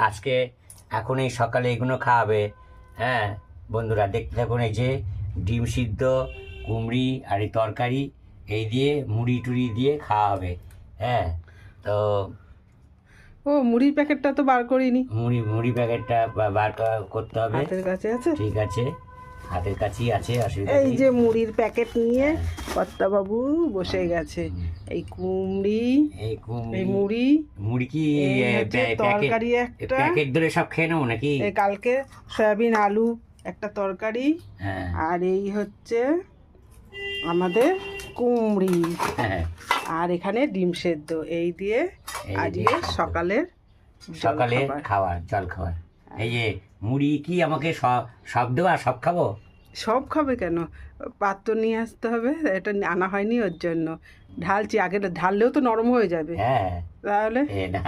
আজকে এখন এই সকালে এগুলো খাওয়াবে। হ্যাঁ বন্ধুরা, দেখতে থাকুন। এই যে ডিম সিদ্ধ, কুমড়ি আর এই তরকারি, এই দিয়ে মুড়ি টুড়ি দিয়ে খাওয়া হবে। হ্যাঁ, তো ও মুড়ির প্যাকেটটা তো বার করিনি। মুড়ি প্যাকেটটা বার করতে হবে। হাতের কাছে আছে? ঠিক আছে, হাতের কাছেই আছে, অসুবিধা এই নেই। যে মুড়ির প্যাকেট নিয়ে কর্তাবাবু বসে গেছে। এই কুমড়ি, এই এই মুড়ি, মুড়ি কি এই হচ্ছে তরকারি একটা। প্যাকেট ধরে সব খেয়ে নেবো নাকি? এই কালকে সয়াবিন আলু একটা তরকারি, হ্যাঁ আর এই হচ্ছে আমাদের কুমড়ি, হ্যাঁ, আর এখানে ডিম সেদ্ধ। এই দিয়ে এই আজকে ডিম সেদ্ধ। সকালের সকালে খাবার, জল খাবার। এই যে মুড়ি কি আমাকে সব দেওয়া, সব খাবো? সব খাবে কেন, পাত্র নিয়ে আসতে হবে, এটা আনা হয়নি ওর জন্য। ঢালছি, আগে ঢাললেও তো নরম হয়ে যাবে। হ্যাঁ, তাহলে এ না